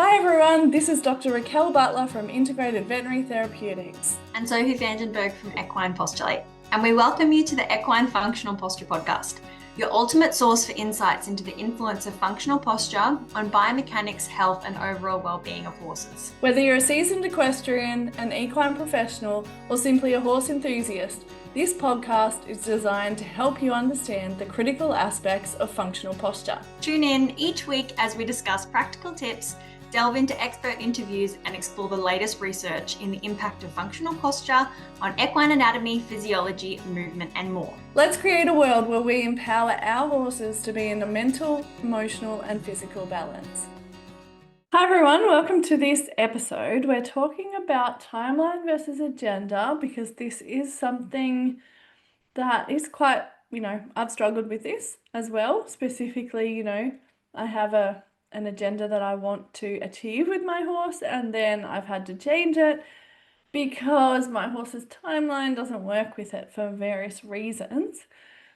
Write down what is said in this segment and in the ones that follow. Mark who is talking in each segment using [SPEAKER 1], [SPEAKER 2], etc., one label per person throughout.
[SPEAKER 1] Hi everyone, this is Dr. Raquel Butler from Integrated Veterinary Therapeutics.
[SPEAKER 2] And Sophie Vandenberg from Equine Postulate. And we welcome you to the Equine Functional Posture Podcast, your ultimate source for insights into the influence of functional posture on biomechanics, health, and overall well-being of horses.
[SPEAKER 1] Whether you're a seasoned equestrian, an equine professional, or simply a horse enthusiast, this podcast is designed to help you understand the critical aspects of functional posture.
[SPEAKER 2] Tune in each week as we discuss practical tips, delve into expert interviews, and explore the latest research in the impact of functional posture on equine anatomy, physiology, movement, and more.
[SPEAKER 1] Let's create a world where we empower our horses to be in a mental, emotional, and physical balance. Hi everyone, welcome to this episode. We're talking about timeline versus agenda because this is something that is quite, I've struggled with this as well. Specifically, I have an agenda that I want to achieve with my horse, and then I've had to change it because my horse's timeline doesn't work with it for various reasons.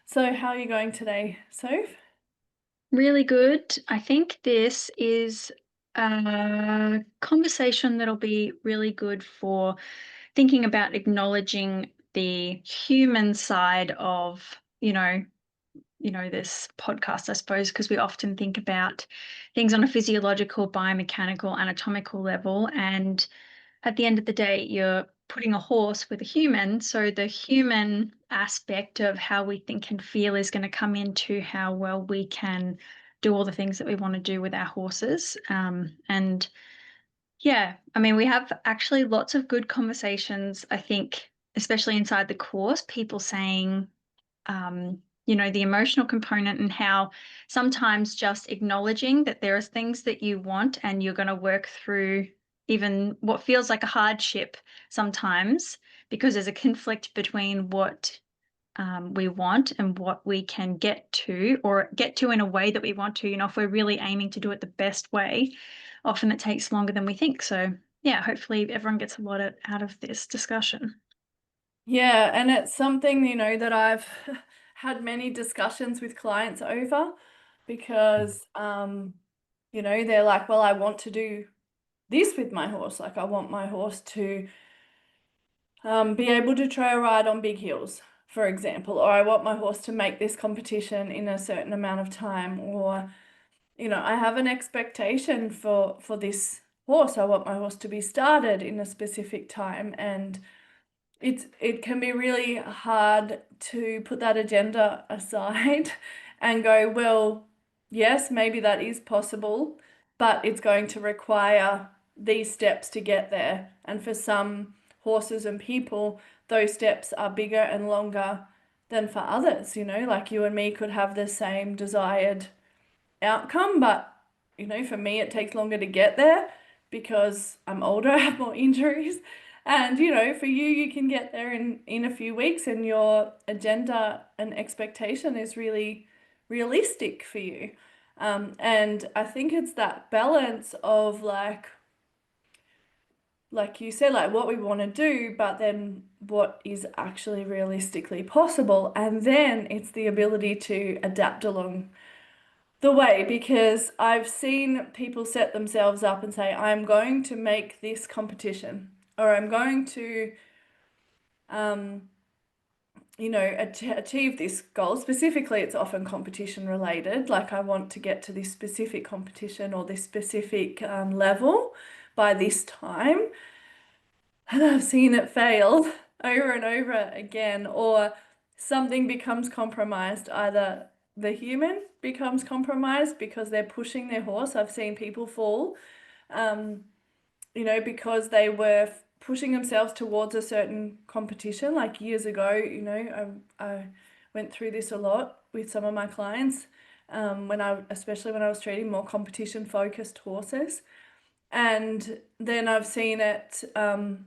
[SPEAKER 1] So how are you going today, Soph?
[SPEAKER 3] Really good. I think this is a conversation that'll be really good for thinking about acknowledging the human side of, this podcast, I suppose, because we often think about things on a physiological, biomechanical, anatomical level. And at the end of the day, you're putting a horse with a human. So the human aspect of how we think and feel is going to come into how well we can do all the things that we want to do with our horses. And yeah, I mean, we have actually lots of good conversations, I think, especially inside the course, people saying, the emotional component and how sometimes just acknowledging that there are things that you want and you're going to work through even what feels like a hardship sometimes because there's a conflict between what we want and what we can get to or get to in a way that we want to. If we're really aiming to do it the best way, often it takes longer than we think. So yeah, hopefully everyone gets a lot out of this discussion.
[SPEAKER 1] Yeah, and it's something, that I've had many discussions with clients over because, they're like, well, I want to do this with my horse. Like, I want my horse to be able to trail ride on big hills, for example, or I want my horse to make this competition in a certain amount of time, or, I have an expectation for this horse. I want my horse to be started in a specific time, and it can be really hard to put that agenda aside and go, well, yes, maybe that is possible, but it's going to require these steps to get there. And for some horses and people, those steps are bigger and longer than for others, like you and me could have the same desired outcome, but for me it takes longer to get there because I'm older, I have more injuries. And for you, you can get there in a few weeks and your agenda and expectation is really realistic for you. And I think it's that balance of like you said, like what we want to do, but then what is actually realistically possible. And then it's the ability to adapt along the way, because I've seen people set themselves up and say, I'm going to make this competition, or I'm going to, achieve this goal. Specifically, it's often competition related. Like I want to get to this specific competition or this specific level by this time. And I've seen it fail over and over again, or something becomes compromised. Either the human becomes compromised because they're pushing their horse. I've seen people fall, because they were pushing themselves towards a certain competition. Like years ago, I went through this a lot with some of my clients, especially when I was treating more competition focused horses. And then I've seen it, and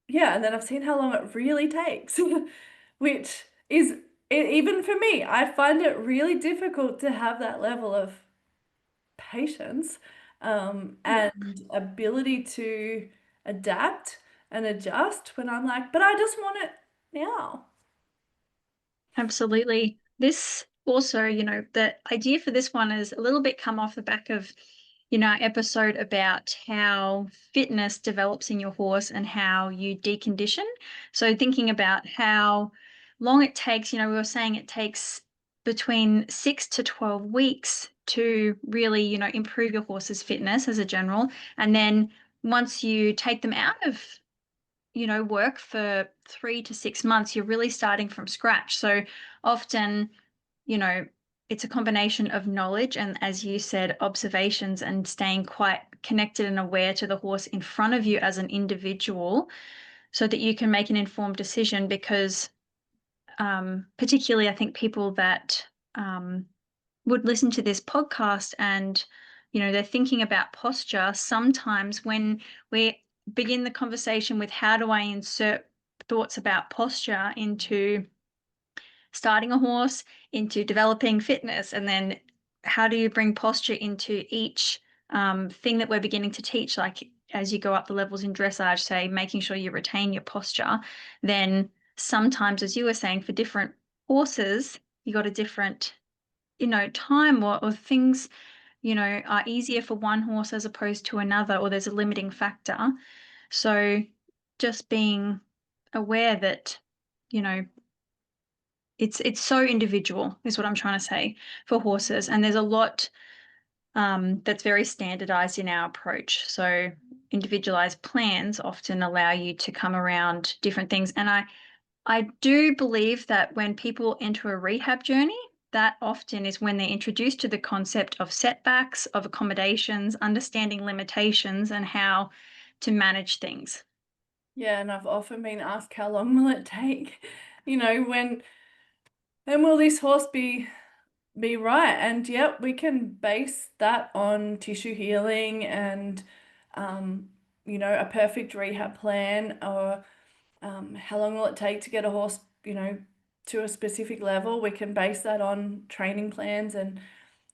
[SPEAKER 1] then I've seen how long it really takes, which is, even for me, I find it really difficult to have that level of patience, and ability to adapt and adjust when I'm like, but I just want it now.
[SPEAKER 3] Absolutely. This also, the idea for this one is a little bit come off the back of our episode about how fitness develops in your horse and how you decondition. So thinking about how long it takes, we were saying it takes between 6 to 12 weeks to really, improve your horse's fitness as a general. And then once you take them out of, work for 3 to 6 months, you're really starting from scratch. So often, it's a combination of knowledge and, as you said, observations and staying quite connected and aware to the horse in front of you as an individual so that you can make an informed decision. Because particularly, I think people that would listen to this podcast and, they're thinking about posture, sometimes when we begin the conversation with how do I insert thoughts about posture into starting a horse, into developing fitness, and then how do you bring posture into each thing that we're beginning to teach, like as you go up the levels in dressage, say making sure you retain your posture, then sometimes, as you were saying, for different horses, you got a different, time or things, are easier for one horse as opposed to another, or there's a limiting factor. So just being aware that, it's so individual is what I'm trying to say for horses. And there's a lot that's very standardized in our approach. So individualized plans often allow you to come around different things. And I do believe that when people enter a rehab journey, that often is when they're introduced to the concept of setbacks, of accommodations, understanding limitations, and how to manage things.
[SPEAKER 1] Yeah, and I've often been asked, how long will it take? When will this horse be right? And yep, we can base that on tissue healing and a perfect rehab plan, or how long will it take to get a horse, to a specific level. We can base that on training plans and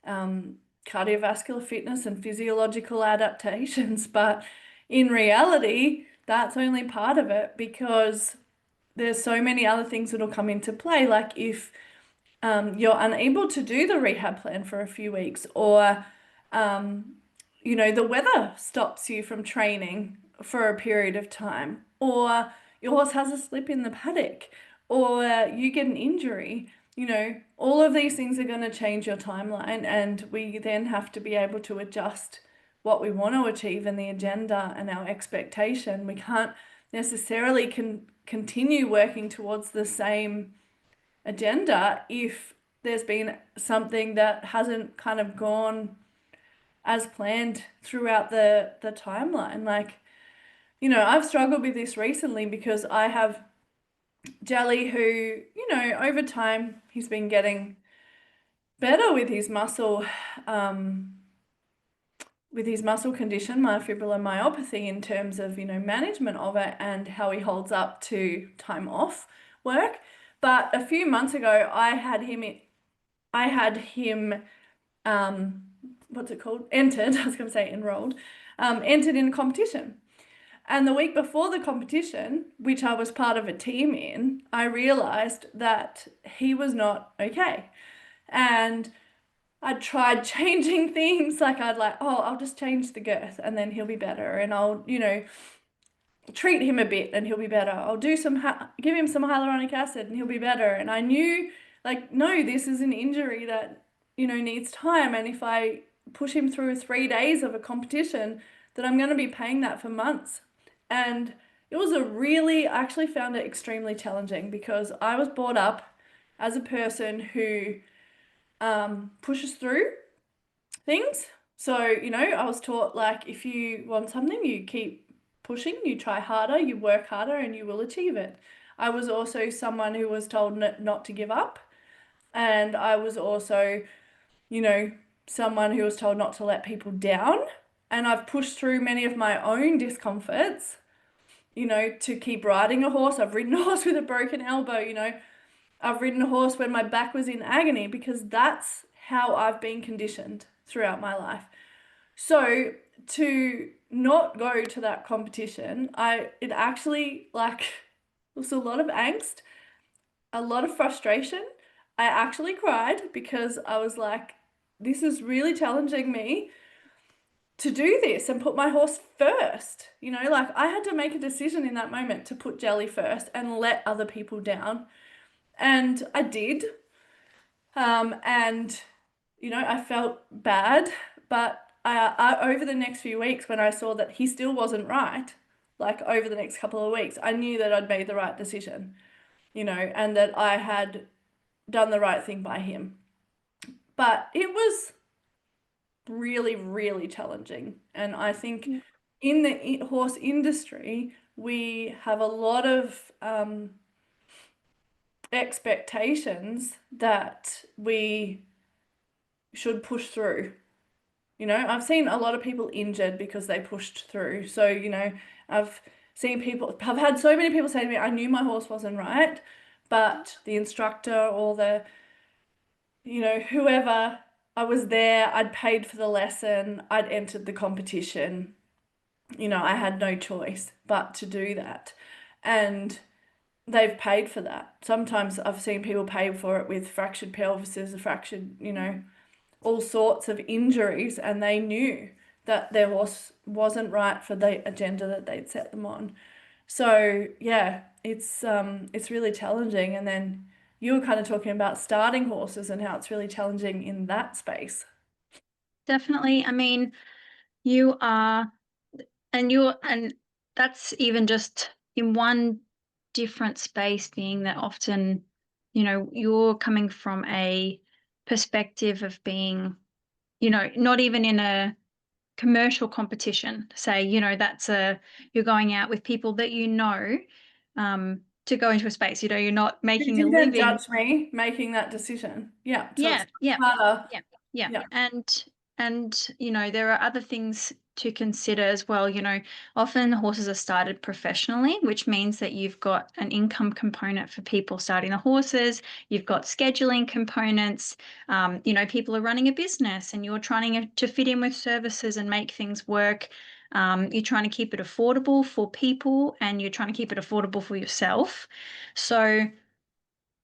[SPEAKER 1] cardiovascular fitness and physiological adaptations. But in reality, that's only part of it, because there's so many other things that'll come into play. Like if you're unable to do the rehab plan for a few weeks, or the weather stops you from training for a period of time, or your horse has a slip in the paddock, or you get an injury, all of these things are going to change your timeline, and we then have to be able to adjust what we want to achieve in the agenda and our expectation. We can't necessarily continue working towards the same agenda if there's been something that hasn't kind of gone as planned throughout the timeline. Like, I've struggled with this recently because I have Jelly who, over time he's been getting better with his muscle condition, myofibrillar myopathy, in terms of, management of it and how he holds up to time off work. But a few months ago, I had him, what's it called? Entered, I was going to say enrolled, entered in a competition. And the week before the competition, which I was part of a team in, I realized that he was not okay. And I tried changing things. Like I'll just change the girth and then he'll be better. And I'll, treat him a bit and he'll be better. I'll do give him some hyaluronic acid and he'll be better. And I knew, like, no, this is an injury that, needs time. And if I push him through 3 days of a competition, that I'm going to be paying that for months. And it was I actually found it extremely challenging, because I was brought up as a person who pushes through things. So, I was taught, like, if you want something, you keep pushing, you try harder, you work harder, and you will achieve it. I was also someone who was told not to give up. And I was also, someone who was told not to let people down. And I've pushed through many of my own discomforts, to keep riding a horse. I've ridden a horse with a broken elbow, I've ridden a horse when my back was in agony, because that's how I've been conditioned throughout my life. So to not go to that competition, it actually, like, was a lot of angst, a lot of frustration. I actually cried because I was like, this is really challenging me. to do this and put my horse first. You know, like I had to make a decision in that moment to put Jelly first and let other people down. And I did. And, you know, I felt bad, but I over the next few weeks, when I saw that he still wasn't right, like over the next couple of weeks, I knew that I'd made the right decision, you know, and that I had done the right thing by him. But it was really, really challenging. And I think
[SPEAKER 3] Yeah.
[SPEAKER 1] in the horse industry, we have a lot of expectations that we should push through. You know, I've seen a lot of people injured because they pushed through. So, you know, I've I've had so many people say to me, I knew my horse wasn't right, but the instructor or the, you know, whoever, I was there, I'd paid for the lesson, I'd entered the competition. You know, I had no choice but to do that. And they've paid for that. Sometimes I've seen people pay for it with fractured pelvises, fractured, you know, all sorts of injuries, and they knew that their horse wasn't right for the agenda that they'd set them on. So yeah, it's really challenging. And then you were kind of talking about starting horses and how it's really challenging in that space.
[SPEAKER 3] Definitely. I mean, and that's even just in one different space, being that often, you're coming from a perspective of being, not even in a commercial competition. Say, you're going out with people that to go into a space, you're not
[SPEAKER 1] You
[SPEAKER 3] making a
[SPEAKER 1] didn't
[SPEAKER 3] living.
[SPEAKER 1] judge me making that decision. Yeah, so it's
[SPEAKER 3] Yeah,
[SPEAKER 1] harder.
[SPEAKER 3] yeah, yeah.
[SPEAKER 1] Yeah.
[SPEAKER 3] And there are other things to consider as well. Often horses are started professionally, which means that you've got an income component for people starting the horses. You've got scheduling components. People are running a business and you're trying to fit in with services and make things work. You're trying to keep it affordable for people and you're trying to keep it affordable for yourself. So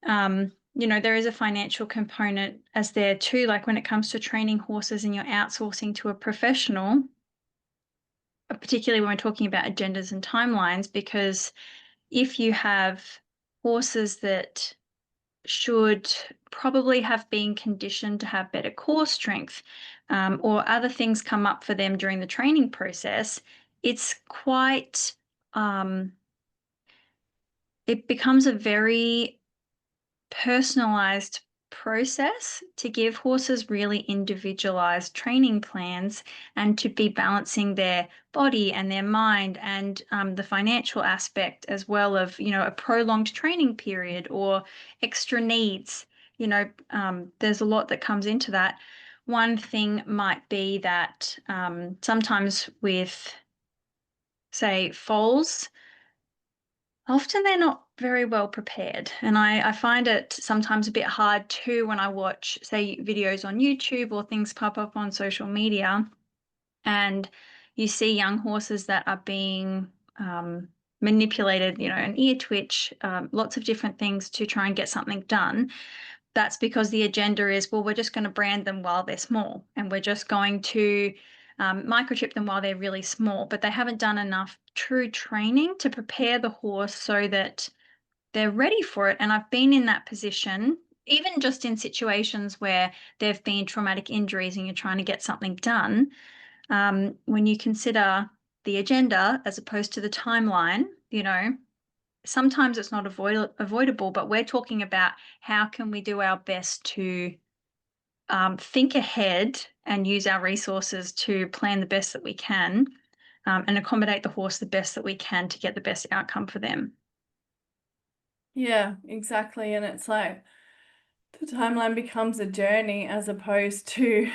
[SPEAKER 3] there is a financial component as there too, like when it comes to training horses and you're outsourcing to a professional, particularly when we're talking about agendas and timelines, because if you have horses that should probably have been conditioned to have better core strength, or other things come up for them during the training process, it's quite, it becomes a very personalized process to give horses really individualized training plans and to be balancing their body and their mind and the financial aspect as well of a prolonged training period or extra needs. There's a lot that comes into that. One thing might be that sometimes with, say, foals, often they're not very well prepared. And I find it sometimes a bit hard too when I watch, say, videos on YouTube or things pop up on social media and you see young horses that are being manipulated, an ear twitch, lots of different things to try and get something done. That's because the agenda is, well, we're just going to brand them while they're small and we're just going to microchip them while they're really small, but they haven't done enough true training to prepare the horse so that they're ready for it. And I've been in that position, even just in situations where there've been traumatic injuries and you're trying to get something done. When you consider the agenda as opposed to the timeline, sometimes it's not avoidable, but we're talking about how can we do our best to think ahead and use our resources to plan the best that we can, and accommodate the horse the best that we can to get the best outcome for them.
[SPEAKER 1] Yeah, exactly. And it's like the timeline becomes a journey as opposed to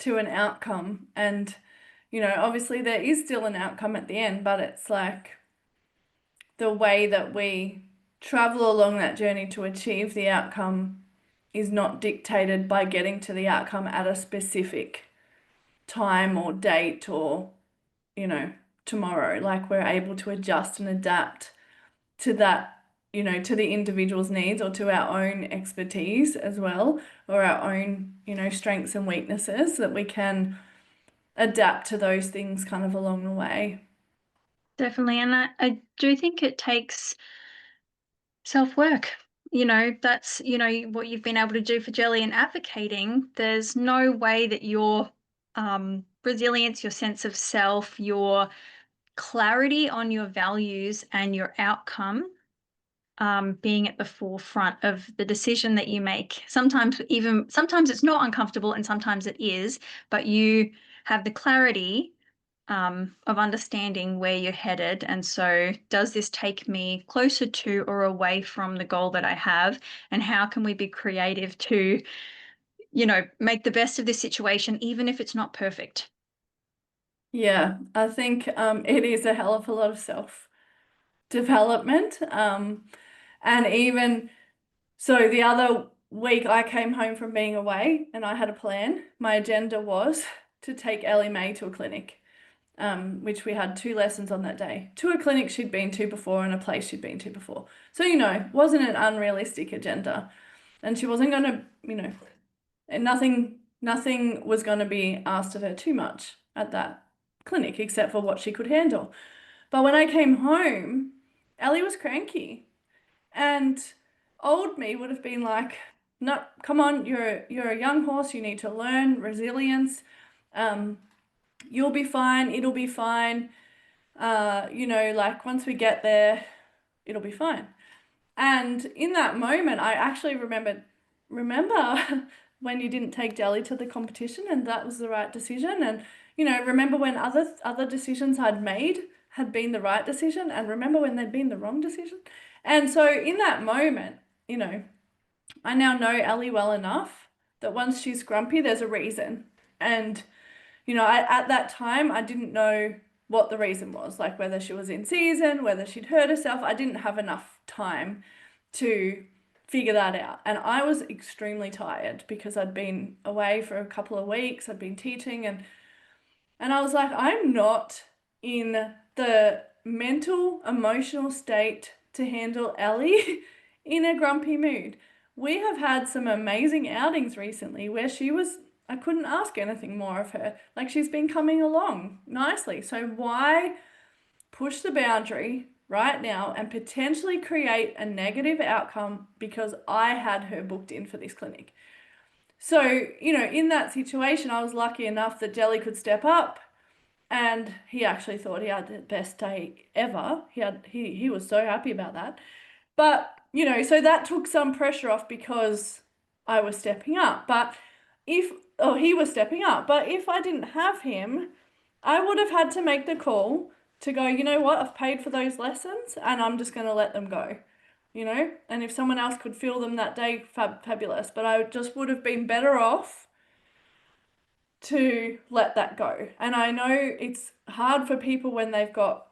[SPEAKER 1] an outcome. And, you know, obviously there is still an outcome at the end, but it's like the way that we travel along that journey to achieve the outcome is not dictated by getting to the outcome at a specific time or date or, you know, tomorrow. Like we're able to adjust and adapt to that, you know, to the individual's needs or to our own expertise as well, or our own, you know, strengths and weaknesses that we can adapt to those things kind of along the way.
[SPEAKER 3] Definitely. And I do think it takes self-work. That's, what you've been able to do for Jelly and advocating. There's no way that your resilience, your sense of self, your clarity on your values and your outcome being at the forefront of the decision that you make. Sometimes it's not uncomfortable and sometimes it is, but you have the clarity of understanding where you're headed. And so, does this take me closer to or away from the goal that I have? And how can we be creative to, make the best of this situation, even if it's not perfect?
[SPEAKER 1] Yeah, I think it is a hell of a lot of self-development. And even so, the other week I came home from being away and I had a plan. My agenda was to take Ellie Mae to a clinic, which we had 2 lessons on that day. To a clinic she'd been to before and a place she'd been to before. So, wasn't an unrealistic agenda. And she wasn't going to, and nothing was going to be asked of her too much at that clinic except for what she could handle. But when I came home, Ellie was cranky, and old me would have been like, "No, come on, you're a young horse. You need to learn resilience. You'll be fine. It'll be fine. Like once we get there, it'll be fine." And in that moment, I actually remember when you didn't take Jelly to the competition and that was the right decision. And, remember when other decisions I'd made had been the right decision, and remember when they'd been the wrong decision. And so in that moment, I now know Ellie well enough that once she's grumpy, there's a reason. And, at that time, I didn't know what the reason was, like whether she was in season, whether she'd hurt herself. I didn't have enough time to figure that out. And I was extremely tired because I'd been away for a couple of weeks. I'd been teaching and I was like, I'm not in the mental, emotional state to handle Ellie in a grumpy mood. We have had some amazing outings recently where I couldn't ask anything more of her. Like, she's been coming along nicely. So why push the boundary right now and potentially create a negative outcome because I had her booked in for this clinic? So, in that situation, I was lucky enough that Jelly could step up, and he actually thought he had the best day ever. He was so happy about that. But, so that took some pressure off because I was stepping up. He was stepping up. But if I didn't have him, I would have had to make the call to go, you know what, I've paid for those lessons and I'm just going to let them go, and if someone else could fill them that day, fabulous. But I just would have been better off to let that go. And I know it's hard for people when they've got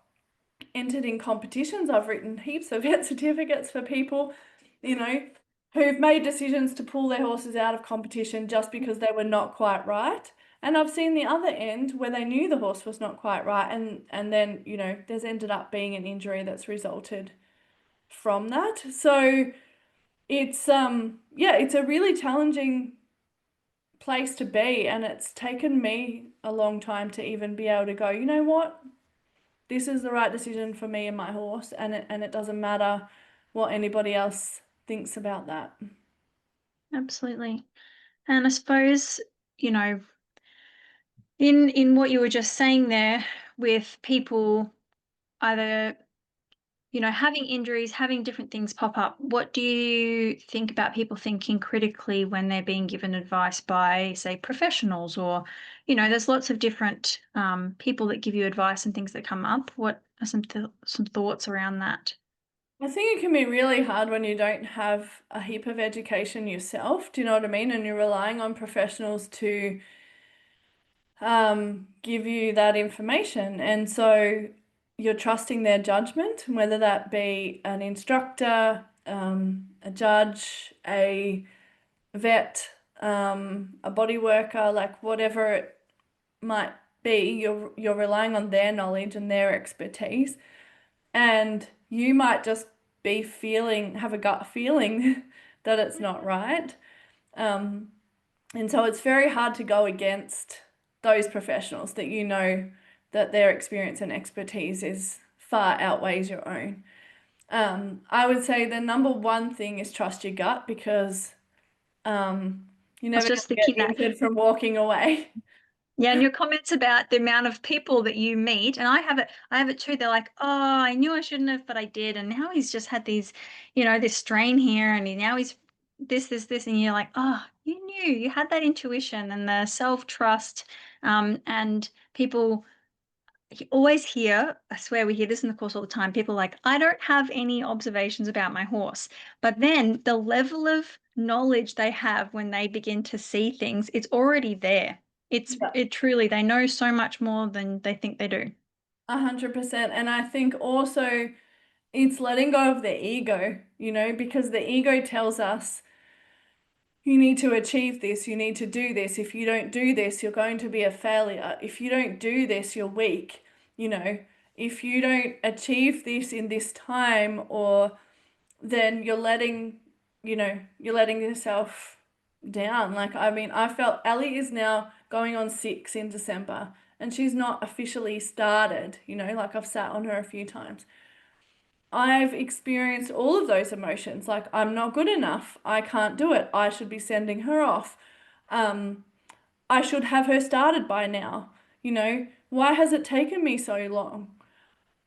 [SPEAKER 1] entered in competitions. I've written heaps of vet certificates for people, who've made decisions to pull their horses out of competition just because they were not quite right. And I've seen the other end where they knew the horse was not quite right, and then, there's ended up being an injury that's resulted from that. So it's it's a really challenging place to be, and it's taken me a long time to even be able to go, you know what? This is the right decision for me and my horse, and it doesn't matter what anybody else thinks about that.
[SPEAKER 3] Absolutely. And I suppose, in what you were just saying there, with people either, having injuries, having different things pop up, what do you think about people thinking critically when they're being given advice by, say, professionals? Or, there's lots of different people that give you advice and things that come up. What are some thoughts around that?
[SPEAKER 1] I think it can be really hard when you don't have a heap of education yourself. Do you know what I mean? And you're relying on professionals to give you that information. And so you're trusting their judgment, whether that be an instructor, a judge, a vet, a body worker, like whatever it might be, you're relying on their knowledge and their expertise. And you might just have a gut feeling that it's not right. And so it's very hard to go against those professionals that you know that their experience and expertise is far outweighs your own. I would say the number one thing is trust your gut, because you're
[SPEAKER 3] I was
[SPEAKER 1] never going
[SPEAKER 3] just
[SPEAKER 1] to get
[SPEAKER 3] thinking that.
[SPEAKER 1] injured from walking away.
[SPEAKER 3] Yeah, and your comments about the amount of people that you meet, and I have it too. They're like, "Oh, I knew I shouldn't have, but I did." And now he's just had these, this strain here, and now he's this, and you're like, "Oh, you knew, you had that intuition and the self-trust." And people always hear, I swear we hear this in the course all the time, people like, "I don't have any observations about my horse." But then the level of knowledge they have when they begin to see things, it's already there.
[SPEAKER 1] Yeah.
[SPEAKER 3] It truly, they know so much more than they think they do.
[SPEAKER 1] 100%. And I think also it's letting go of the ego, because the ego tells us you need to achieve this, you need to do this. If you don't do this, you're going to be a failure. If you don't do this, you're weak. If you don't achieve this in this time, or then you're letting yourself down. Like, I mean, I felt Ellie is now going on 6 in December, and she's not officially started, like I've sat on her a few times. I've experienced all of those emotions. Like, I'm not good enough. I can't do it. I should be sending her off. Um, I should have her started by now. Why has it taken me so long?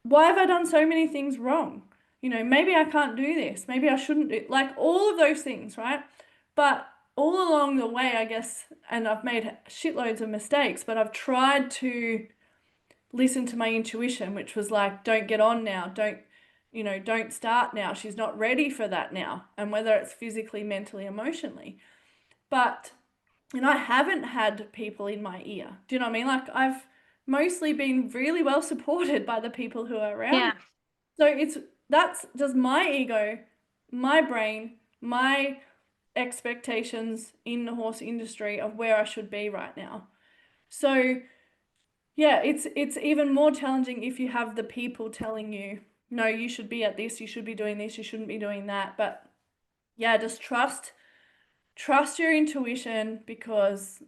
[SPEAKER 1] Why have I done so many things wrong? Maybe I can't do this. Maybe I shouldn't do, like, all of those things, right? But all along the way, I guess, and I've made shitloads of mistakes, but I've tried to listen to my intuition, which was like, don't get on now. Don't start now. She's not ready for that now. And whether it's physically, mentally, emotionally. But, I haven't had people in my ear. Do you know what I mean? Like, I've mostly been really well supported by the people who are around me.
[SPEAKER 3] Yeah.
[SPEAKER 1] So that's just my ego, my brain, my expectations in the horse industry of where I should be right now. So yeah, it's even more challenging if you have the people telling you, no, you should be at this, you should be doing this, you shouldn't be doing that. But yeah, just trust your intuition, because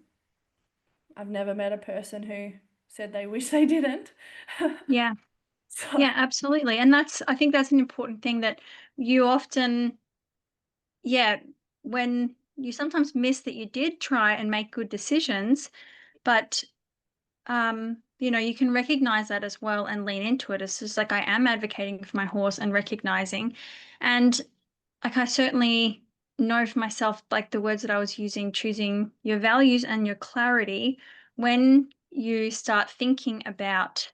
[SPEAKER 1] I've never met a person who said they wish they didn't.
[SPEAKER 3] Yeah.
[SPEAKER 1] So
[SPEAKER 3] Yeah, absolutely. And I think that's an important thing that you often, yeah, when you sometimes miss that you did try and make good decisions, but you can recognize that as well and lean into it. It's just like, I am advocating for my horse and recognizing. And like, I certainly know for myself, like the words that I was using, choosing your values and your clarity, when you start thinking about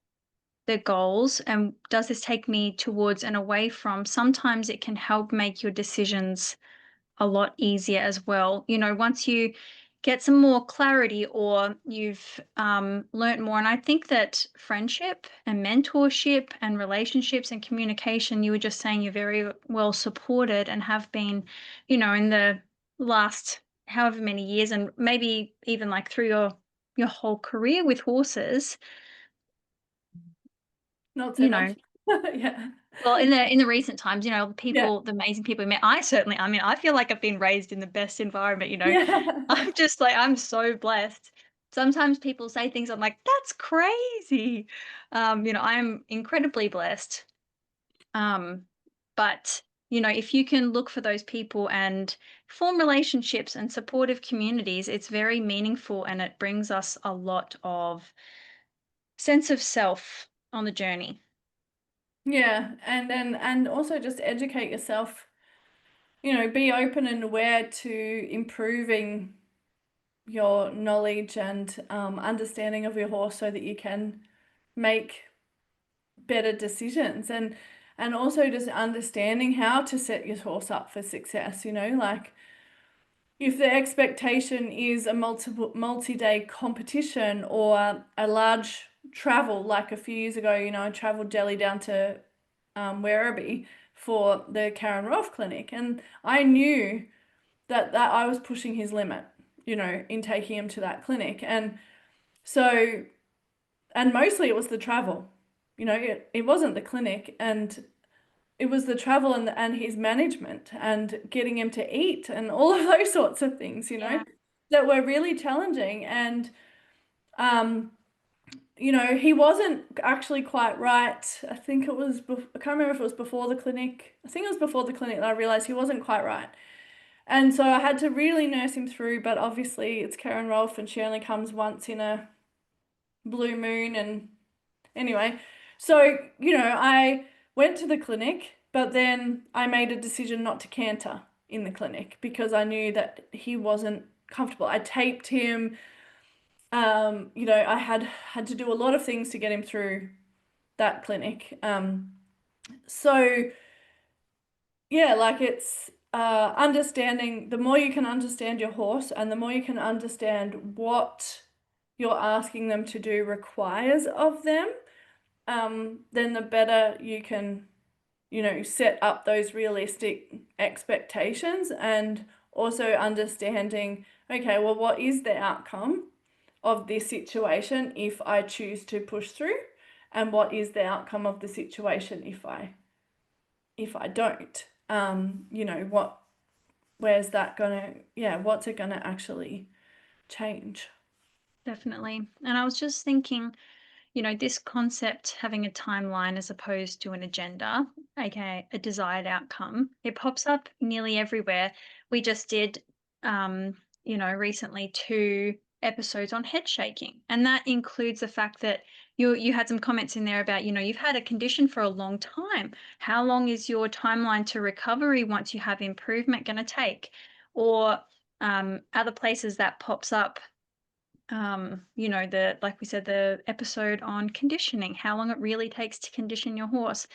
[SPEAKER 3] the goals and does this take me towards and away from, sometimes it can help make your decisions a lot easier as well. Once you get some more clarity, or you've learnt more. And I think that friendship and mentorship and relationships and communication, you were just saying you're very well supported and have been, in the last however many years, and maybe even like through your whole career with horses,
[SPEAKER 1] not so
[SPEAKER 3] you
[SPEAKER 1] much.
[SPEAKER 3] know,
[SPEAKER 1] Yeah.
[SPEAKER 3] well, in the recent times,
[SPEAKER 1] Yeah.
[SPEAKER 3] the amazing people we met, I mean, I feel like I've been raised in the best environment,
[SPEAKER 1] Yeah.
[SPEAKER 3] I'm just like, I'm so blessed. Sometimes people say things, I'm like, that's crazy. I'm incredibly blessed. Um, but if you can look for those people and form relationships and supportive communities, it's very meaningful, and it brings us a lot of sense of self on the journey.
[SPEAKER 1] Yeah, and also just educate yourself, be open and aware to improving your knowledge and understanding of your horse, so that you can make better decisions, and also just understanding how to set your horse up for success, like if the expectation is a multi-day competition, or a large travel, like a few years ago, I traveled Delhi down to Werribee for the Karen Rolfe Clinic, and I knew that I was pushing his limit, in taking him to that clinic. And so, and mostly it was the travel, it wasn't the clinic, and it was the travel and his management and getting him to eat and all of those sorts of things,
[SPEAKER 3] Yeah.
[SPEAKER 1] that were really challenging. And you know, he wasn't actually quite right. I think it was, I can't remember if it was before the clinic. I think it was before the clinic that I realized he wasn't quite right. And so I had to really nurse him through, but obviously it's Karen Rolfe and she only comes once in a blue moon. And anyway, so, you know, I went to the clinic, but then I made a decision not to canter in the clinic because I knew that he wasn't comfortable. I taped him. You know, I had to do a lot of things to get him through that clinic. So yeah, like it's understanding, the more you can understand your horse and the more you can understand what you're asking them to do requires of them, then the better you can, you know, set up those realistic expectations, and also understanding, okay, well, what is the outcome of this situation if I choose to push through, and what is the outcome of the situation if I don't? You know, where's that gonna, yeah, what's it gonna actually change?
[SPEAKER 3] Definitely. And I was just thinking, you know, this concept having a timeline as opposed to an agenda, aka a desired outcome, it pops up nearly everywhere. We just did, you know, recently 2 episodes on head shaking, and that includes the fact that you had some comments in there about, you know, you've had a condition for a long time. How long is your timeline to recovery once you have improvement going to take? Or other places that pops up, you know, like we said, the episode on conditioning, how long it really takes to condition your horse.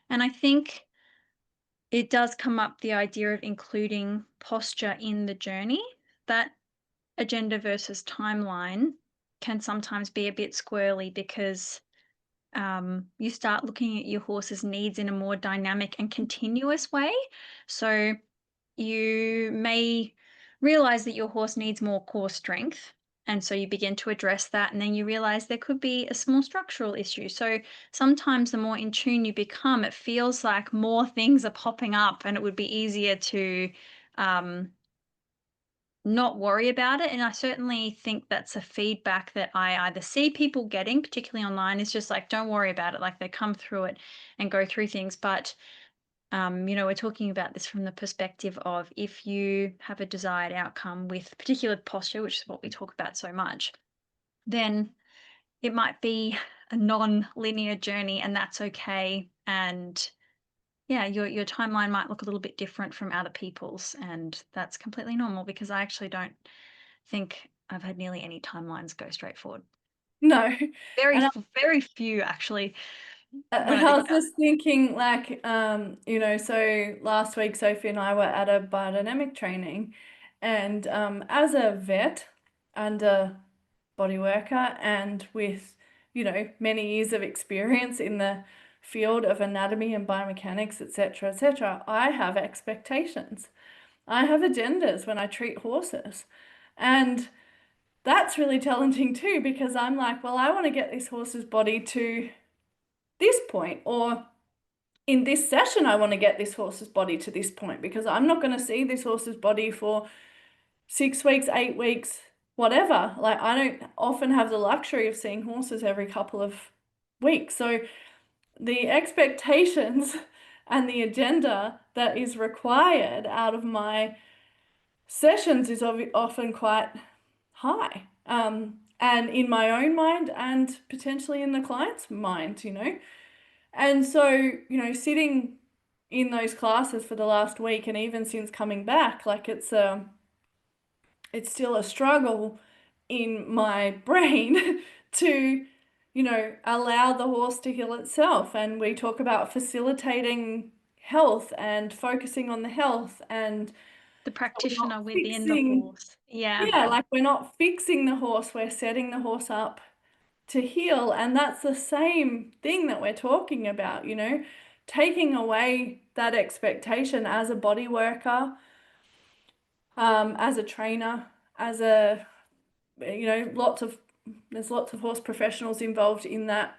[SPEAKER 3] And I think it does come up, the idea of including posture in the journey. That agenda versus timeline can sometimes be a bit squirrely because you start looking at your horse's needs in a more dynamic and continuous way. So you may realize that your horse needs more core strength. And so you begin to address that, and then you realize there could be a small structural issue. So sometimes the more in tune you become, it feels like more things are popping up, and it would be easier to not worry about it. And I certainly think that's a feedback that I either see people getting, particularly online, is just like, don't worry about it. Like, they come through it and go through things. But you know, we're talking about this from the perspective of, if you have a desired outcome with particular posture, which is what we talk about so much, then it might be a non-linear journey, and that's okay. And yeah, your timeline might look a little bit different from other people's, and that's completely normal, because I actually don't think I've had nearly any timelines go straight forward.
[SPEAKER 1] No.
[SPEAKER 3] Very,
[SPEAKER 1] And
[SPEAKER 3] very few, actually, when
[SPEAKER 1] And
[SPEAKER 3] I
[SPEAKER 1] I
[SPEAKER 3] think
[SPEAKER 1] was
[SPEAKER 3] about
[SPEAKER 1] just thinking, like, you know, so last week Sophie and I were at a biodynamic training, and as a vet and a body worker, and with, you know, many years of experience in the field of anatomy and biomechanics, etc., I have expectations. I have agendas when I treat horses, and that's really challenging too, because I'm like, well, I want to get this horse's body to this point, or in this session, I want to get this horse's body to this point, because I'm not going to see this horse's body for 6 weeks, 8 weeks, whatever. Like, I don't often have the luxury of seeing horses every couple of weeks. So the expectations and the agenda that is required out of my sessions is often quite high. And in my own mind and potentially in the client's mind, you know. And so, you know, sitting in those classes for the last week, and even since coming back, like it's still a struggle in my brain to, you know, allow the horse to heal itself. And we talk about facilitating health and focusing on the health, and
[SPEAKER 3] the
[SPEAKER 1] we're not
[SPEAKER 3] practitioner within the
[SPEAKER 1] fixing,
[SPEAKER 3] horse. Yeah.
[SPEAKER 1] yeah, like we're not fixing the horse, we're setting the horse up to heal. And that's the same thing that we're talking about, you know, taking away that expectation as a body worker, as a trainer, as a, you know, there's lots of horse professionals involved in that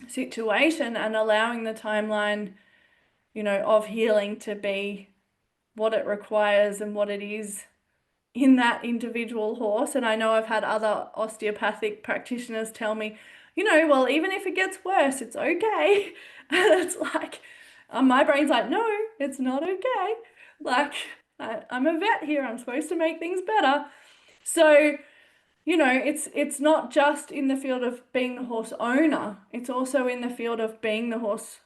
[SPEAKER 1] situation, and allowing the timeline, you know, of healing to be what it requires and what it is in that individual horse. And I know I've had other osteopathic practitioners tell me, well, even if it gets worse, it's okay. And it's like, my brain's like, no, it's not okay. Like, I'm a vet here. I'm supposed to make things better. So, it's not just in the field of being the horse owner. It's also in the field of being the horse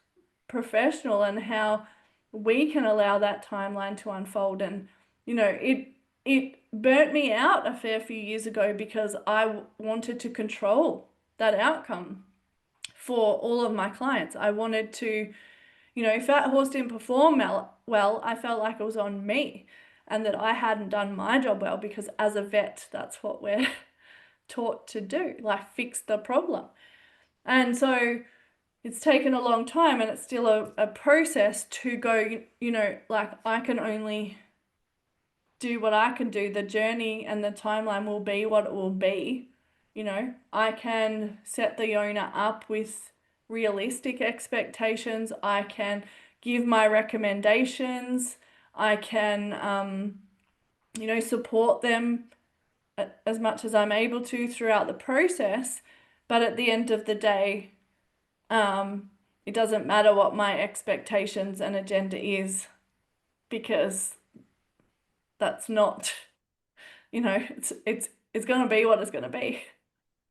[SPEAKER 1] professional and how we can allow that timeline to unfold. And, it burnt me out a fair few years ago because I wanted to control that outcome for all of my clients. I wanted to, if that horse didn't perform well, I felt like it was on me and that I hadn't done my job well, because as a vet, that's what we're taught to do, like fix the problem. And so it's taken a long time, and it's still a process to go, like I can only do what I can do. The journey and the timeline will be what it will be. I can set the owner up with realistic expectations. I can give my recommendations. I can, support them as much as I'm able to throughout the process. But at the end of the day, it doesn't matter what my expectations and agenda is, because that's not, it's going to be what it's going to be.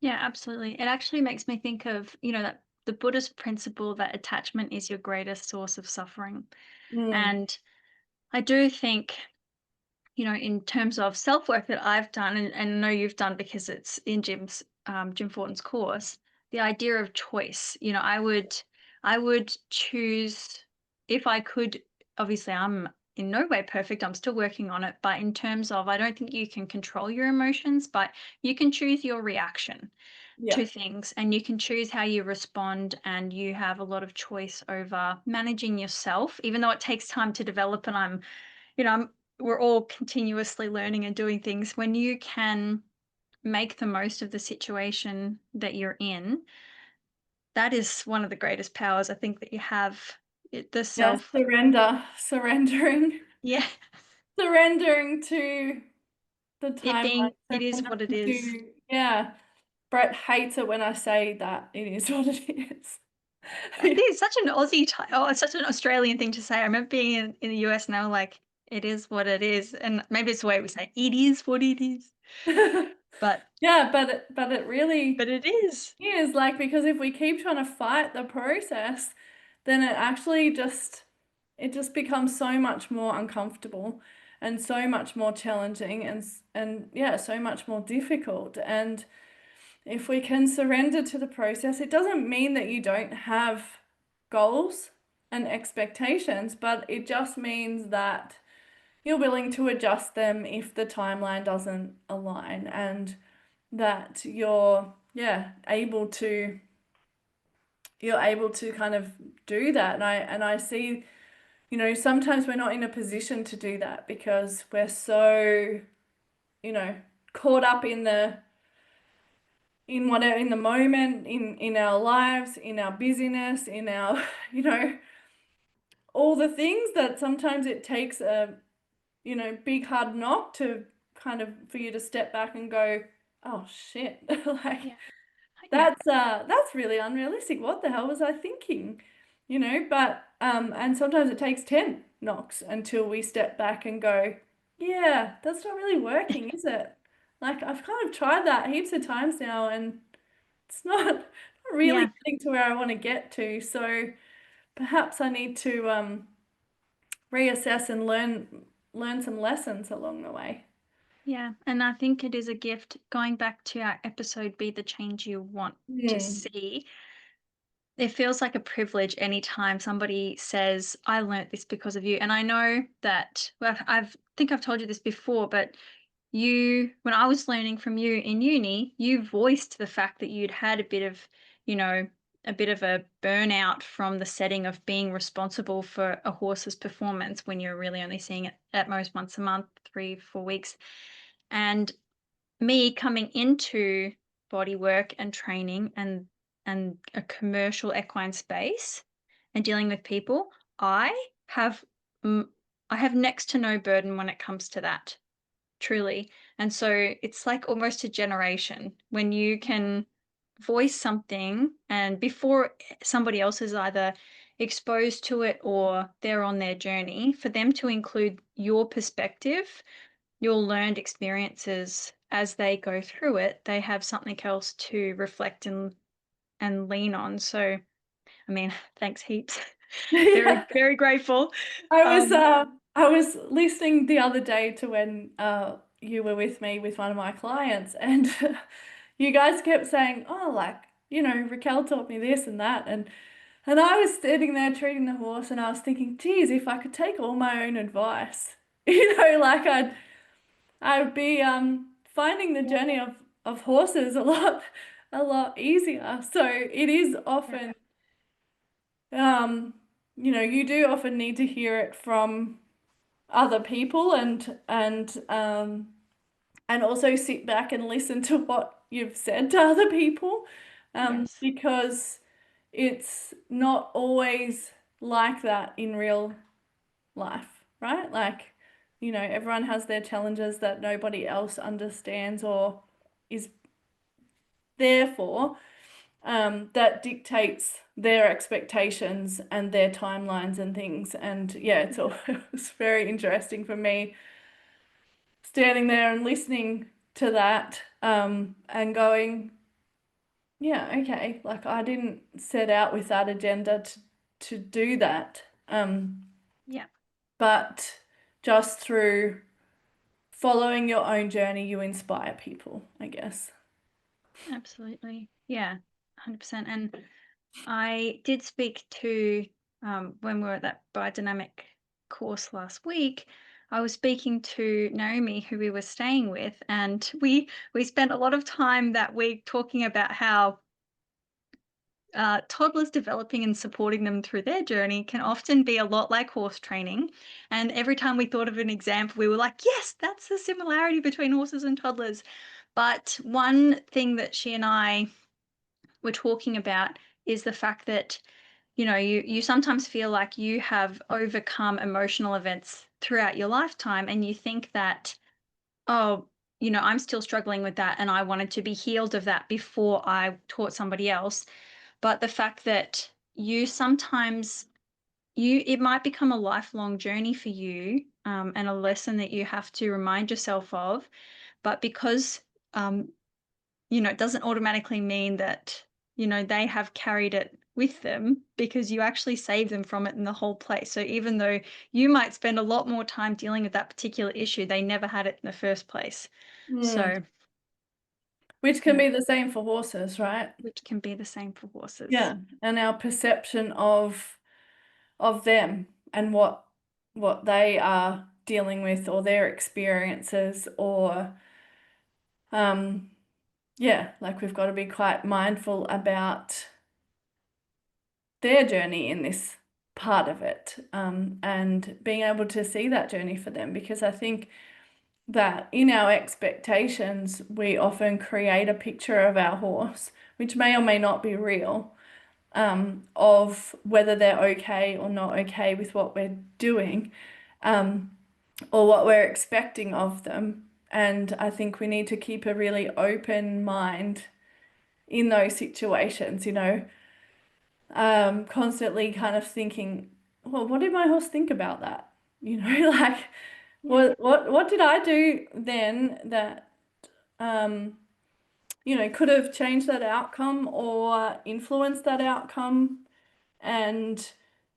[SPEAKER 3] Yeah, absolutely. It actually makes me think of, that the Buddhist principle that attachment is your greatest source of suffering. And I do think, in terms of self-work that I've done, and know you've done because it's in Jim Fortin's course, the idea of choice. I would choose, if I could. Obviously, I'm in no way perfect. I'm still working on it. But in terms of, I don't think you can control your emotions, but you can choose your reaction
[SPEAKER 1] Yeah.
[SPEAKER 3] to things, and you can choose how you respond, and you have a lot of choice over managing yourself, even though it takes time to develop. And we're all continuously learning and doing things. When you can make the most of the situation that you're in, that is one of the greatest powers I think that you have. The
[SPEAKER 1] Yeah,
[SPEAKER 3] self.
[SPEAKER 1] surrendering
[SPEAKER 3] Yeah.
[SPEAKER 1] surrendering to the timeline,
[SPEAKER 3] It is what it is.
[SPEAKER 1] yeah. Brett hates it when I say that it is what it is.
[SPEAKER 3] It is such an it's such an Australian thing to say. I remember being in the US, and they were like, it is what it is. And maybe it's the way we say, it is what it is. But
[SPEAKER 1] Yeah, but it really
[SPEAKER 3] it is.
[SPEAKER 1] is, like, because if we keep trying to fight the process, then it just becomes so much more uncomfortable and so much more challenging, and yeah, so much more difficult. And if we can surrender to the process, it doesn't mean that you don't have goals and expectations, but it just means that you're willing to adjust them if the timeline doesn't align, and that you're able to kind of do that. And I see, sometimes we're not in a position to do that because we're so, caught up in the moment, in our lives, in our busyness, in our all the things, that sometimes it takes a big hard knock to kind of for you to step back and go, oh shit, like
[SPEAKER 3] Yeah.
[SPEAKER 1] that's really unrealistic. What the hell was I thinking? But and sometimes it takes 10 knocks until we step back and go, yeah, that's not really working, is it? Like, I've kind of tried that heaps of times now, and it's not really
[SPEAKER 3] Yeah.
[SPEAKER 1] getting to where I want to get to. So perhaps I need to reassess and learn some lessons along the way.
[SPEAKER 3] Yeah, and I think it is a gift. Going back to our episode, Be the Change You Want to See, it feels like a privilege anytime somebody says, I learnt this because of you. And I know that, well, think I've told you this before, but when I was learning from you in uni, you voiced the fact that you'd had a bit of a burnout from the setting of being responsible for a horse's performance when you're really only seeing it at most once a month, 3-4 weeks. And me coming into body work and training and a commercial equine space and dealing with people, I have next to no burden when it comes to that. truly. And so it's like almost a generation when you can voice something and before somebody else is either exposed to it or they're on their journey, for them to include your perspective, your learned experiences as they go through it, they have something else to reflect and lean on. So, I mean, thanks heaps. Very,
[SPEAKER 1] Yeah.
[SPEAKER 3] very grateful.
[SPEAKER 1] I was
[SPEAKER 3] Um,
[SPEAKER 1] I was listening the other day to when you were with me with one of my clients, and you guys kept saying, "Oh, like, you know, Raquel taught me this and that," and I was sitting there treating the horse, and I was thinking, "Geez, if I could take all my own advice, you know, like I'd be finding the journey of horses a lot easier." So it is often you know, you do often need to hear it from other people and also sit back and listen to what you've said to other people
[SPEAKER 3] yes.
[SPEAKER 1] because it's not always like that in real life, right? Like, you know, everyone has their challenges that nobody else understands or is there for, that dictates their expectations and their timelines and things. And yeah, it's always very interesting for me standing there and listening to that, and going, yeah, okay, like I didn't set out with that agenda to do that.
[SPEAKER 3] Yeah,
[SPEAKER 1] But just through following your own journey, you inspire people, I guess.
[SPEAKER 3] absolutely. Yeah, 100%. And I did speak to, when we were at that biodynamic course last week, I was speaking to Naomi, who we were staying with, and we spent a lot of time that week talking about how toddlers developing and supporting them through their journey can often be a lot like horse training. And every time we thought of an example, we were like, yes, that's the similarity between horses and toddlers. But one thing that she and I were talking about is the fact that, you know, you sometimes feel like you have overcome emotional events throughout your lifetime and you think that, oh, you know, I'm still struggling with that and I wanted to be healed of that before I taught somebody else. But the fact that you sometimes it might become a lifelong journey for you, and a lesson that you have to remind yourself of. But because um, you know, it doesn't automatically mean that, you know, they have carried it with them because you actually save them from it in the whole place. So even though you might spend a lot more time dealing with that particular issue, they never had it in the first place.
[SPEAKER 1] Mm.
[SPEAKER 3] So,
[SPEAKER 1] Which can
[SPEAKER 3] yeah,
[SPEAKER 1] be the same for horses, right?
[SPEAKER 3] which can be the same for horses.
[SPEAKER 1] Yeah, and our perception of them and what they are dealing with or their experiences or um yeah, like we've got to be quite mindful about their journey in this part of it, and being able to see that journey for them because I think that in our expectations we often create a picture of our horse which may or may not be real, of whether they're okay or not okay with what we're doing, um, or what we're expecting of them. And I think we need to keep a really open mind in those situations, you know, constantly kind of thinking, well, what did my horse think about that? You know, like
[SPEAKER 3] Yeah.
[SPEAKER 1] what did I do then that you know, could have changed that outcome or influenced that outcome? And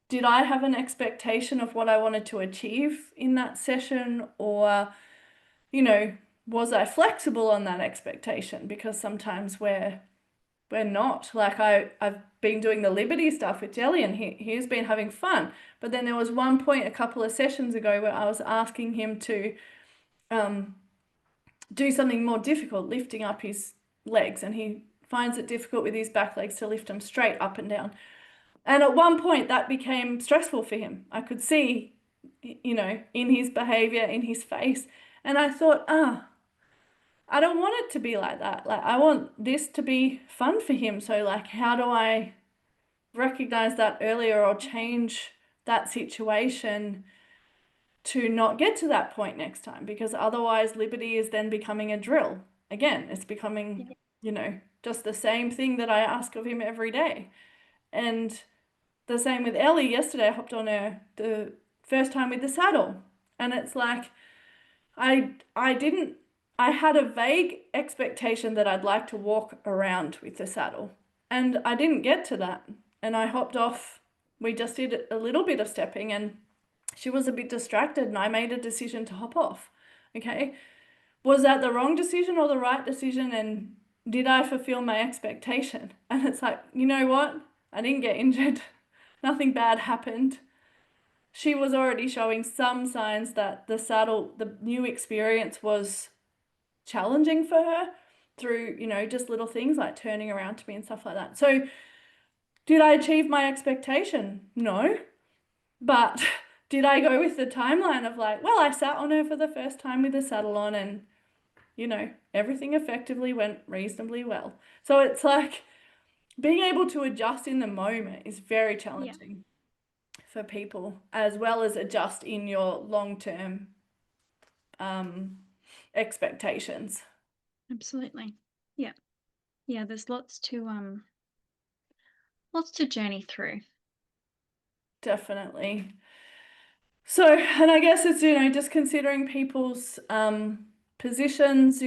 [SPEAKER 1] did I have an expectation of what I wanted to achieve in that session? Or, you know, was I flexible on that expectation? Because sometimes we're not. Like I've been doing the Liberty stuff with Jelly and he's been having fun. But then there was one point a couple of sessions ago where I was asking him to do something more difficult, lifting up his legs, and he finds it difficult with his back legs to lift them straight up and down. And at one point that became stressful for him. I could see, you know, in his behavior, in his face. And I thought, I don't want it to be like that. Like, I want this to be fun for him. So, like, how do I recognize that earlier or change that situation to not get to that point next time, because otherwise Liberty is then becoming a drill. Again, it's becoming, just the same thing that I ask of him every day. And the same with Ellie. Yesterday I hopped on her the first time with the saddle, and it's like I had a vague expectation that I'd like to walk around with the saddle, and I didn't get to that, and I hopped off. We just did a little bit of stepping, and she was a bit distracted, and I made a decision to hop off. Okay, was that the wrong decision or the right decision, and did I fulfill my expectation? And it's like, you know what, I didn't get injured. Nothing bad happened. She was already showing some signs that the new experience was challenging for her through, just little things like turning around to me and stuff like that. So did I achieve my expectation? No. But did I go with the timeline of like, well, I sat on her for the first time with the saddle on, and, everything effectively went reasonably well. So it's like being able to adjust in the moment is very challenging for people, as well as adjust in your long-term expectations.
[SPEAKER 3] Absolutely. Yeah. Yeah, there's lots to journey through.
[SPEAKER 1] Definitely. So, and I guess it's, just considering people's positions,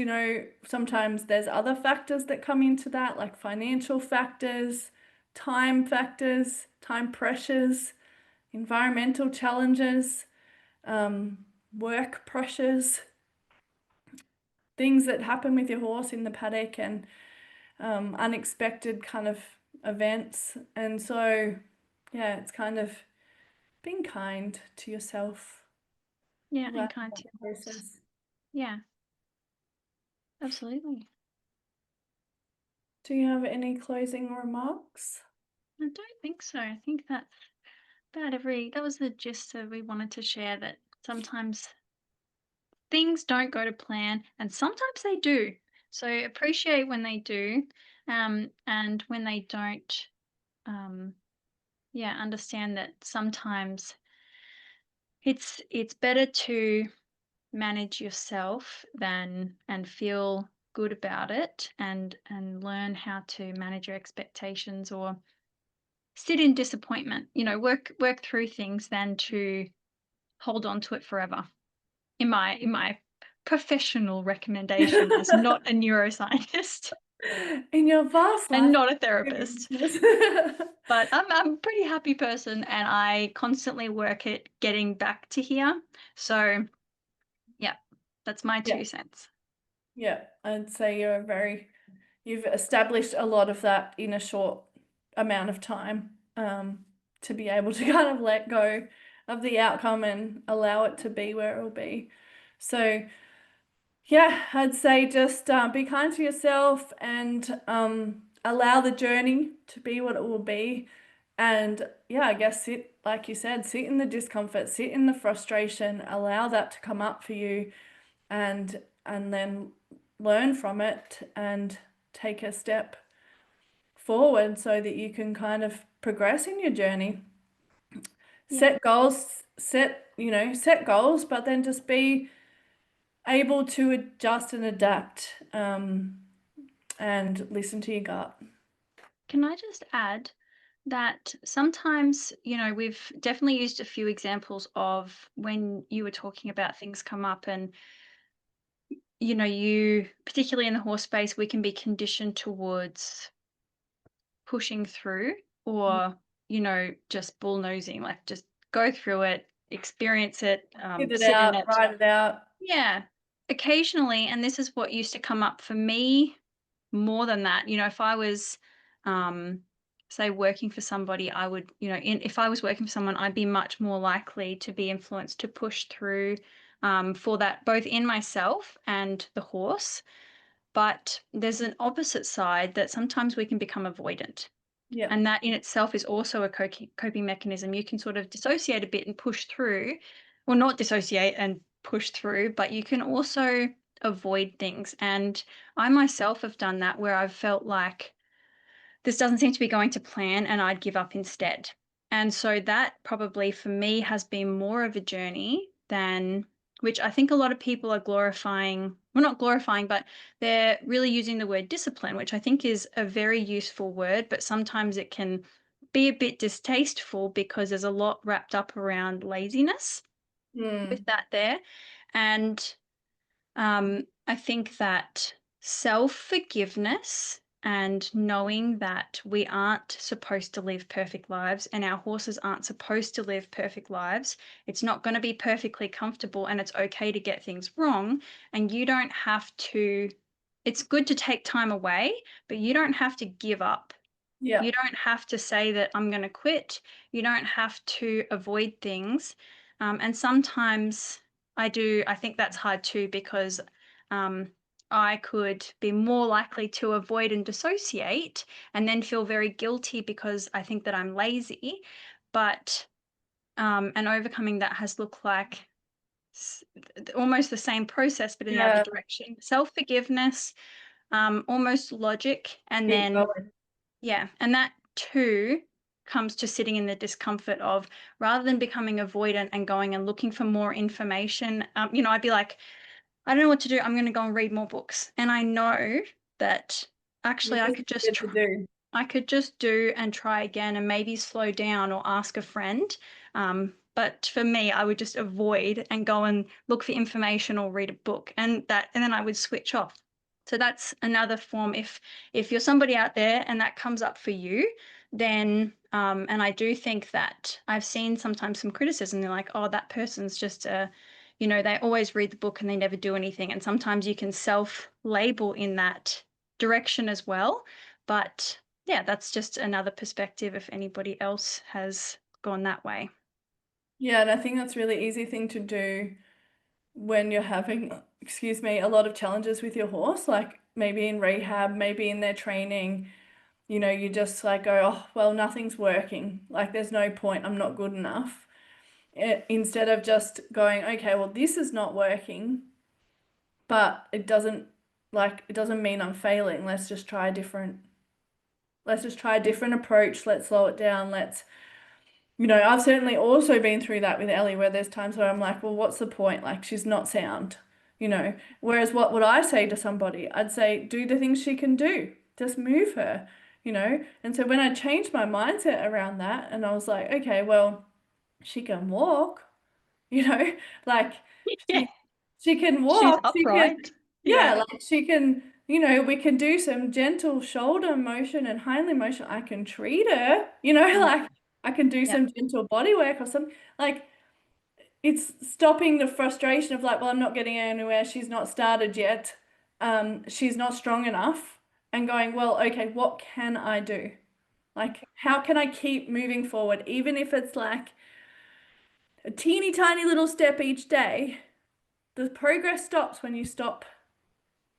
[SPEAKER 1] sometimes there's other factors that come into that, like financial factors, time pressures, environmental challenges, work pressures, things that happen with your horse in the paddock, and unexpected kind of events. And so, yeah, it's kind of being kind to yourself.
[SPEAKER 3] Yeah, and
[SPEAKER 1] throughout
[SPEAKER 3] kind to
[SPEAKER 1] that
[SPEAKER 3] your horse.
[SPEAKER 1] process.
[SPEAKER 3] Yeah. Absolutely.
[SPEAKER 1] Do you have any closing remarks?
[SPEAKER 3] I don't think so. I think that's that was the gist that we wanted to share, that sometimes things don't go to plan and sometimes they do. So appreciate when they do, and when they don't, understand that sometimes it's better to manage yourself than and feel good about it, and learn how to manage your expectations, or sit in disappointment, work through things, than to hold on to it forever. In my professional recommendation as not a neuroscientist
[SPEAKER 1] In your vast
[SPEAKER 3] and
[SPEAKER 1] life
[SPEAKER 3] not a therapist.
[SPEAKER 1] experiences.
[SPEAKER 3] But I'm a pretty happy person, and I constantly work at getting back to here. So yeah, that's my
[SPEAKER 1] Yeah.
[SPEAKER 3] 2 cents.
[SPEAKER 1] Yeah, I'd say you've established a lot of that in a short amount of time, to be able to kind of let go of the outcome and allow it to be where it will be. So yeah, I'd say just be kind to yourself, and allow the journey to be what it will be. And yeah, I guess like you said, sit in the discomfort, sit in the frustration, allow that to come up for you, and then learn from it and take a step forward so that you can kind of progress in your journey.
[SPEAKER 3] Yeah.
[SPEAKER 1] Set goals, set goals, but then just be able to adjust and adapt, and listen to your gut.
[SPEAKER 3] Can I just add that sometimes, we've definitely used a few examples of when you were talking about things come up, and, you, particularly in the horse space, we can be conditioned towards pushing through, or, just bullnosing, like just go through it, experience it,
[SPEAKER 1] Get it
[SPEAKER 3] sit in
[SPEAKER 1] out,
[SPEAKER 3] it.
[SPEAKER 1] write it out.
[SPEAKER 3] Yeah. Occasionally, and this is what used to come up for me more than that, if I was, say, working for somebody, I would, if I was working for someone, I'd be much more likely to be influenced to push through, for that, both in myself and the horse. But there's an opposite side, that sometimes we can become avoidant.
[SPEAKER 1] Yeah.
[SPEAKER 3] And that in itself is also a coping mechanism. You can sort of dissociate a bit and push through, or not dissociate and push through, but you can also avoid things. And I myself have done that, where I've felt like this doesn't seem to be going to plan, and I'd give up instead. And so that probably for me has been more of a journey than, which I think a lot of people are glorifying, well, not glorifying, but they're really using the word discipline, which I think is a very useful word, but sometimes it can be a bit distasteful because there's a lot wrapped up around laziness with that there. And I think that self-forgiveness and knowing that we aren't supposed to live perfect lives and our horses aren't supposed to live perfect lives. It's not going to be perfectly comfortable, and it's okay to get things wrong. And you don't have to, it's good to take time away, but you don't have to give up.
[SPEAKER 1] Yeah.
[SPEAKER 3] You don't have to say that I'm going to quit. You don't have to avoid things. And sometimes I think that's hard too, because I could be more likely to avoid and dissociate and then feel very guilty because I think that I'm lazy. But and overcoming that has looked like almost the same process, but in the other
[SPEAKER 1] Yeah.
[SPEAKER 3] direction. Self-forgiveness, almost logic, and
[SPEAKER 1] Keep
[SPEAKER 3] then
[SPEAKER 1] going.
[SPEAKER 3] yeah, and that too comes to sitting in the discomfort of, rather than becoming avoidant and going and looking for more information, I'd be like, I don't know what to do. I'm going to go and read more books. And I know that actually
[SPEAKER 1] This
[SPEAKER 3] I
[SPEAKER 1] is
[SPEAKER 3] could just
[SPEAKER 1] good to do.
[SPEAKER 3] I could just do and try again and maybe slow down or ask a friend. But for me, I would just avoid and go and look for information or read a book, and then I would switch off. So that's another form. If you're somebody out there and that comes up for you, then and I do think that I've seen sometimes some criticism. They're like, oh, that person's just they always read the book and they never do anything. And sometimes you can self-label in that direction as well. But yeah, that's just another perspective if anybody else has gone that way.
[SPEAKER 1] Yeah, and I think that's a really easy thing to do when you're having, excuse me, a lot of challenges with your horse, like maybe in rehab, maybe in their training, you just like go, oh, well, nothing's working. Like there's no point, I'm not good enough. Instead of just going, okay, well, this is not working, but it doesn't mean I'm failing. Let's just try a different approach. Let's slow it down. I've certainly also been through that with Ellie, where there's times where I'm like, well, what's the point? Like, she's not sound. Whereas what would I say to somebody? I'd say, do the things she can do. Just move her. And so when I changed my mindset around that, and I was like, okay, well, she can walk, you know, like
[SPEAKER 3] Yeah,
[SPEAKER 1] she can
[SPEAKER 3] she's
[SPEAKER 1] walk,
[SPEAKER 3] upright.
[SPEAKER 1] yeah,
[SPEAKER 3] Yeah.
[SPEAKER 1] like she can, we can do some gentle shoulder motion and Hindley motion. I can treat her,
[SPEAKER 3] Mm.
[SPEAKER 1] like I can do
[SPEAKER 3] Yeah.
[SPEAKER 1] some gentle body work or something. Like it's stopping the frustration of like, well, I'm not getting anywhere. She's not started yet. She's not strong enough. And going, well, okay, what can I do? Like, how can I keep moving forward, even if it's like a teeny tiny little step each day? The progress stops when you stop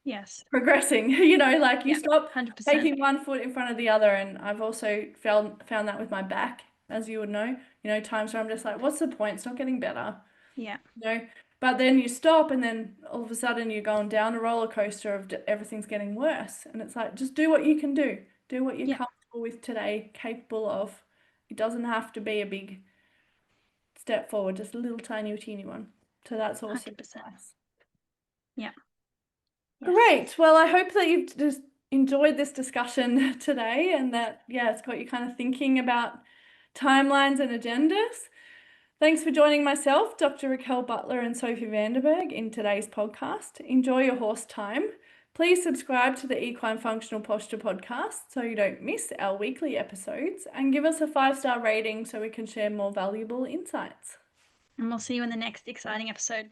[SPEAKER 3] Yes.
[SPEAKER 1] progressing. Like you
[SPEAKER 3] Yeah.
[SPEAKER 1] stop
[SPEAKER 3] 100%.
[SPEAKER 1] taking one foot in front of the other. And I've also found that with my back, as you would know. Times where I'm just like, what's the point? It's not getting better.
[SPEAKER 3] Yeah.
[SPEAKER 1] But then you stop, and then all of a sudden you're going down a roller coaster of everything's getting worse. And it's like, just do what you can do. Do what you're
[SPEAKER 3] Yeah.
[SPEAKER 1] comfortable with today, capable of. It doesn't have to be a big step forward, just a little tiny, teeny one. So that's also
[SPEAKER 3] 100%.
[SPEAKER 1] advice.
[SPEAKER 3] Yeah. Yes.
[SPEAKER 1] Great. Well, I hope that you've just enjoyed this discussion today, and that, yeah, it's got you kind of thinking about timelines and agendas. Thanks for joining myself, Dr. Raquel Butler and Sophie Vanderberg in today's podcast. Enjoy your horse time. Please subscribe to the Equine Functional Posture podcast so you don't miss our weekly episodes, and give us a 5-star rating so we can share more valuable insights.
[SPEAKER 3] And we'll see you in the next exciting episode.